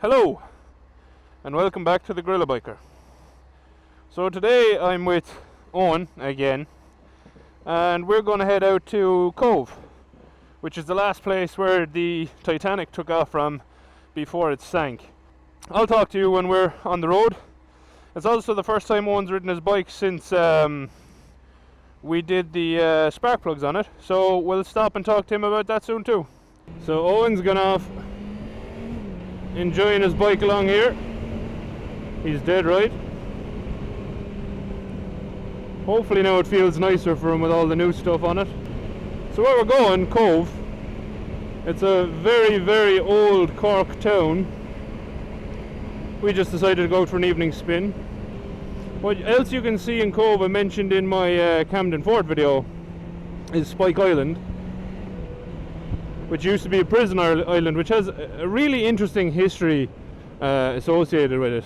Hello and welcome back to the GorillaBiker. So today I'm with Eoin again, and we're going to head out to Cobh, which is the last place where the Titanic took off from before it sank. I'll talk to you when we're on the road. It's also the first time Eoin's ridden his bike since we did the spark plugs on it, so we'll stop and talk to him about that soon too. So Eoin's gone off enjoying his bike along here. He's dead right. Hopefully now it feels nicer for him with all the new stuff on it. So where we're going, Cobh, it's a very, very old Cork town. We just decided to go out for an evening spin. What else you can see in Cobh, I mentioned in my Camden Fort video, is Spike Island, which used to be a prison island, which has a really interesting history associated with it.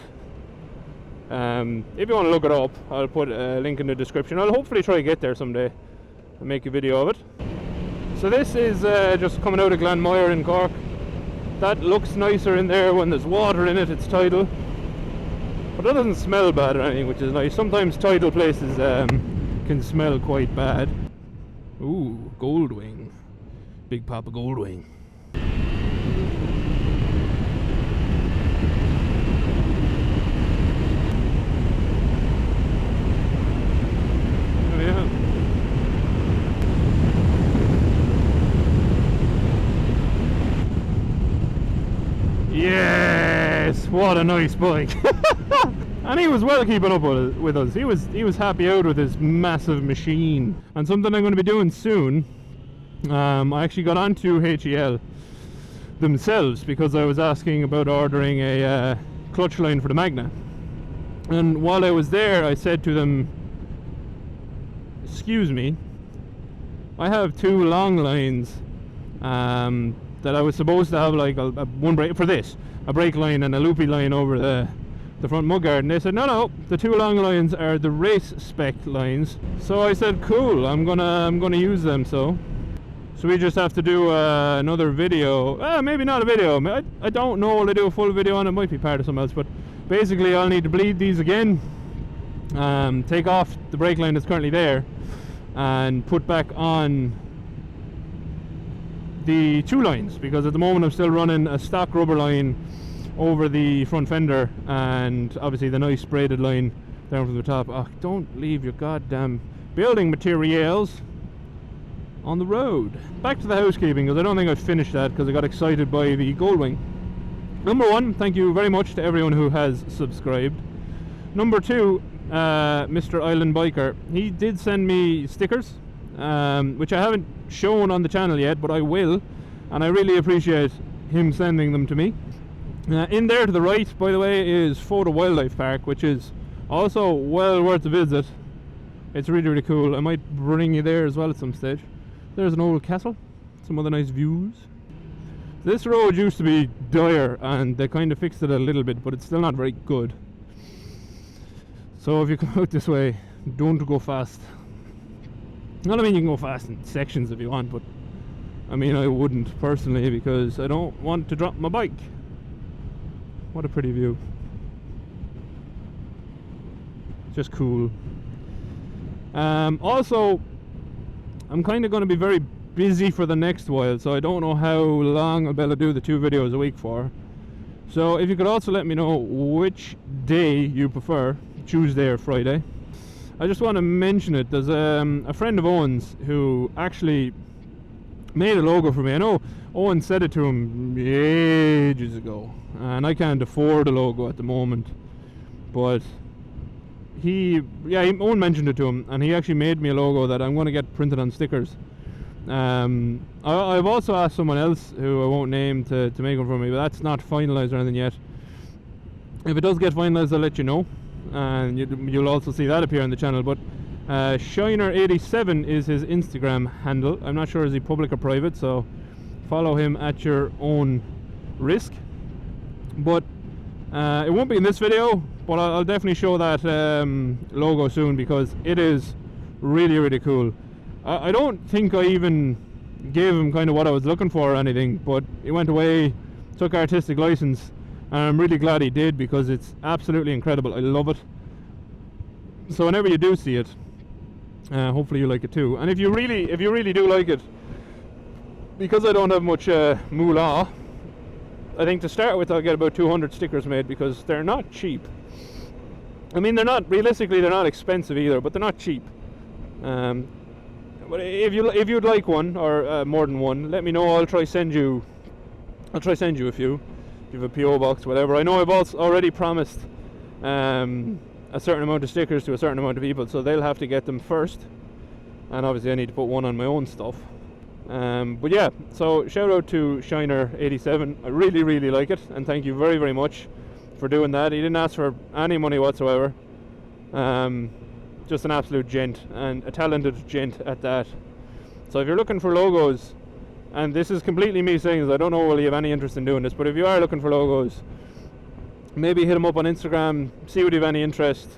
If you want to look it up, I'll put a link in the description. I'll hopefully try to get there someday and make a video of it. So this is just coming out of Glanmire in Cork. That looks nicer in there when there's water in it, it's tidal. But it doesn't smell bad or anything, which is nice. Sometimes tidal places can smell quite bad. Ooh, Goldwing. Big Papa Goldwing. Oh yeah. Yes! What a nice bike! And he was well keeping up with us. He was happy out with his massive machine. And something I'm going to be doing soon. I actually got onto HEL themselves because I was asking about ordering a clutch line for the Magna. And while I was there, I said to them, "Excuse me, I have two long lines that I was supposed to have, like one brake for this, a brake line and a loopy line over the front mudguard." And they said, no, the two long lines are the race spec lines. So I said, cool, I'm gonna use them. So we just have to do another video. Maybe not a video. I don't know. Will I do a full video on it? Might be part of something else. But basically, I'll need to bleed these again. Take off the brake line that's currently there, and put back on the two lines, because at the moment I'm still running a stock rubber line over the front fender, and obviously the nice braided line down from the top. Oh, don't leave your goddamn building materials on the road. Back to the housekeeping, because I don't think I've finished that because I got excited by the Goldwing. Number one, thank you very much to everyone who has subscribed. Number two, Mr. Island Biker, he did send me stickers, which I haven't shown on the channel yet, but I will, and I really appreciate him sending them to me. In there to the right, by the way, is Photo Wildlife Park, which is also well worth a visit. It's really, really cool. I might bring you there as well at some stage. There's an old castle, some other nice views. This road used to be dire, and they kind of fixed it a little bit, but it's still not very good. So if you come out this way, don't go fast. Not, I mean, you can go fast in sections if you want, but I mean, I wouldn't personally, because I don't want to drop my bike. What a pretty view. Just cool. Also, I'm kind of going to be very busy for the next while, so I don't know how long I'll be able to do the 2 videos a week for. So if you could also let me know which day you prefer, Tuesday or Friday. I just want to mention it. There's a friend of Eoin's who actually made a logo for me. I know Eoin said it to him ages ago, and I can't afford a logo at the moment, but Eoin mentioned it to him, and he actually made me a logo that I'm going to get printed on stickers. I've also asked someone else, who I won't name, to make one for me, but that's not finalised or anything yet. If it does get finalised, I'll let you know, and you'll also see that appear on the channel. But Shiner87 is his Instagram handle. I'm not sure is he public or private, so follow him at your own risk. But it won't be in this video, but I'll definitely show that logo soon, because it is really, really cool. I don't think I even gave him kind of what I was looking for or anything, but he went away, took artistic license, and I'm really glad he did, because it's absolutely incredible. I love it. So whenever you do see it, hopefully you like it too. And if you really do like it, because I don't have much moolah, I think to start with I'll get about 200 stickers made, because they're not cheap. I mean, they're not expensive either, but they're not cheap. But if you'd like one, or more than one, let me know. I'll try send you a few. If you have a PO box, whatever. I know I've also already promised a certain amount of stickers to a certain amount of people, so they'll have to get them first. And obviously I need to put one on my own stuff. But yeah, so shout out to Shiner87. I really like it, and thank you very much for doing that. He didn't ask for any money whatsoever. Just an absolute gent, and a talented gent at that. So if you're looking for logos, and this is completely me saying this, I don't know will you have any interest in doing this, but if you are looking for logos, maybe hit him up on Instagram, see what you have any interest.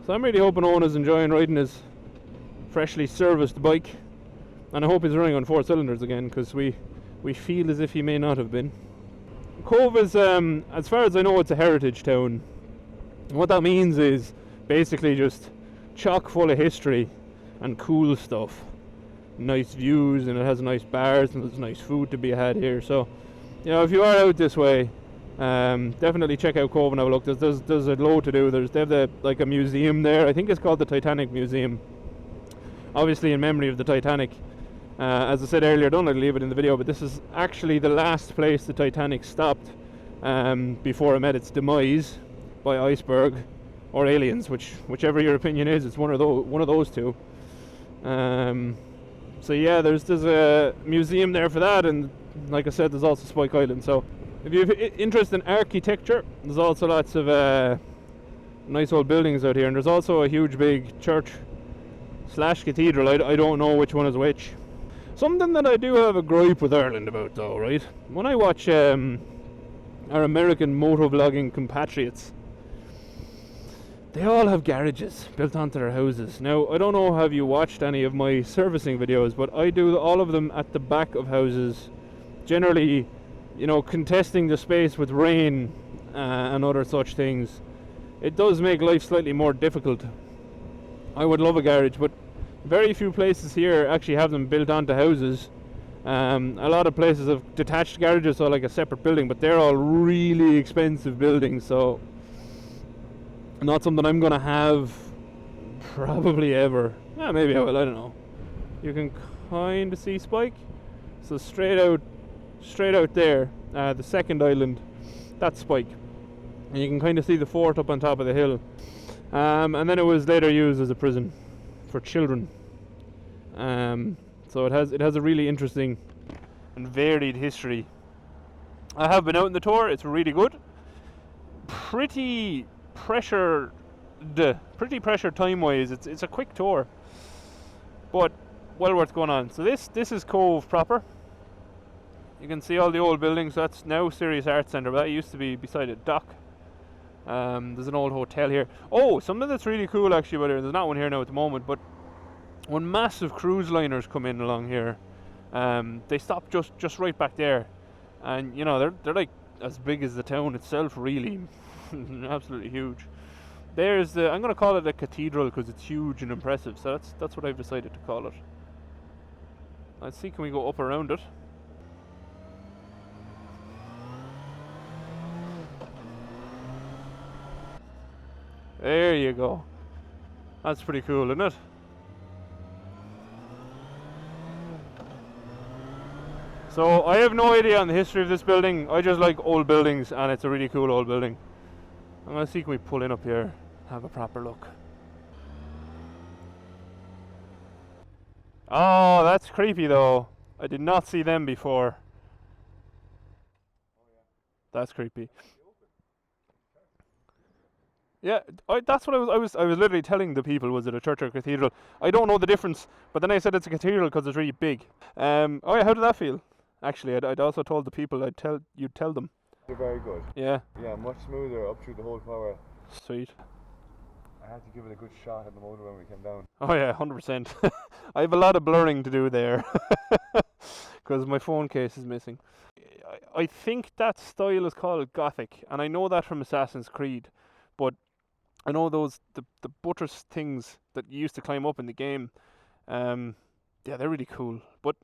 So I'm really hoping Eoin is enjoying riding his freshly serviced bike, and I hope he's running on 4 cylinders again, because we feel as if he may not have been. Cobh is, as far as I know, it's a heritage town. And what that means is basically just chock full of history and cool stuff, nice views, and it has nice bars, and there's nice food to be had here. So, you know, if you are out this way, definitely check out Cobh and have a look. There's a load to do. They have a museum there. I think it's called the Titanic Museum, obviously in memory of the Titanic. As I said earlier, don't leave it in the video, but this is actually the last place the Titanic stopped before it met its demise by iceberg or aliens, whichever your opinion is. It's one of those two. So yeah, there's a museum there for that, and like I said, there's also Spike Island. So if you have interest in architecture, there's also lots of nice old buildings out here, and there's also a huge big church / cathedral. I don't know which one is which. Something that I do have a gripe with Ireland about, though, right? When I watch our American motovlogging compatriots, they all have garages built onto their houses. Now, I don't know, have you watched any of my servicing videos, but I do all of them at the back of houses, generally, you know, contesting the space with rain and other such things. It does make life slightly more difficult. I would love a garage, but very few places here actually have them built onto houses. A lot of places have detached garages, so like a separate building, but they're all really expensive buildings, so not something I'm gonna have probably ever. Yeah, maybe I will, I don't know. You can kind of see Spike, so straight out there, the second island, that's Spike, and you can kind of see the fort up on top of the hill. And then it was later used as a prison for children. So it has a really interesting and varied history. I have been out in the tour. It's really good. Pretty pressure time wise. It's a quick tour, but well worth going on. So this is Cobh proper. You can see all the old buildings. That's now Serious Arts Centre, but that used to be beside a dock. There's an old hotel here. Oh, something that's really cool actually about here, there's not one here now at the moment, but when massive cruise liners come in along here, they stop just right back there, and you know they're like as big as the town itself, really. Absolutely huge. There's I'm going to call it a cathedral because it's huge and impressive, so that's what I've decided to call it. Let's see, can we go up around it? There you go. That's pretty cool, isn't it? So I have no idea on the history of this building. I just like old buildings, and it's a really cool old building. I'm gonna see, can we pull in up here, have a proper look. Oh, that's creepy though. I did not see them before. That's creepy. Yeah, that's what I was literally telling the people, was it a church or a cathedral? I don't know the difference, but then I said it's a cathedral because it's really big. Oh yeah, how did that feel? Actually, I'd also told the people you'd tell them. They're very good. Yeah. Yeah, much smoother up through the whole power. Sweet. I had to give it a good shot at the motor when we came down. Oh yeah, 100%. I have a lot of blurring to do there. because my phone case is missing. I think that style is called Gothic, and I know that from Assassin's Creed, but I know those the buttress things that you used to climb up in the game. Yeah, they're really cool. But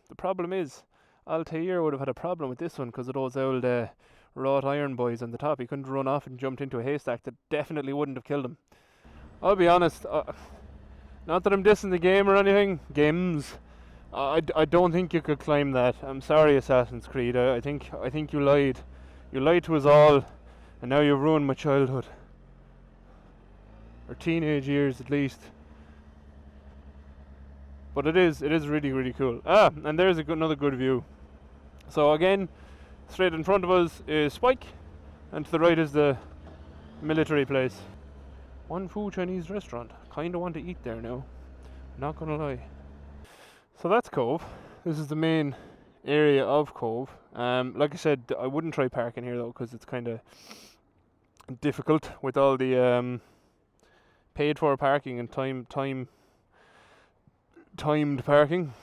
the problem is, Altair would have had a problem with this one because of those old wrought iron boys on the top. He couldn't run off and jumped into a haystack. That definitely wouldn't have killed him. I'll be honest. Not that I'm dissing the game or anything. Games. I don't think you could climb that. I'm sorry, Assassin's Creed. I think you lied. You lied to us all, and now you've ruined my childhood. Or teenage years, at least. But it is really, really cool. And there's another good view. So again, straight in front of us is Spike, and to the right is the military place. One Fu Chinese restaurant. Kinda want to eat there now. Not gonna lie. So that's Cobh. This is the main area of Cobh. Like I said, I wouldn't try parking here though, because it's kind of difficult with all the paid for parking and timed parking.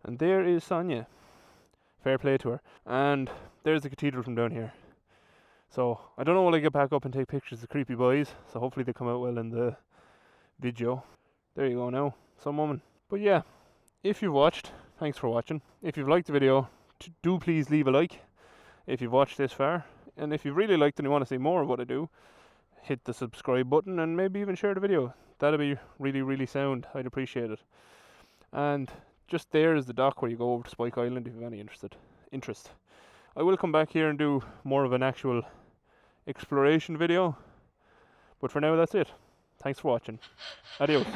And there is Sonia. Fair play to her. And there's the cathedral from down here. So I don't know when I get back up and take pictures of creepy boys, so hopefully they come out well in the video. There you go now, some woman. But yeah, if you've watched, thanks for watching. If you've liked the video, do please leave a like if you've watched this far. And if you've really liked and you want to see more of what I do, hit the subscribe button and maybe even share the video. That'd be really, really sound. I'd appreciate it. And just there is the dock where you go over to Spike Island if you have any interest. I will come back here and do more of an actual exploration video. But for now, that's it. Thanks for watching. Adios.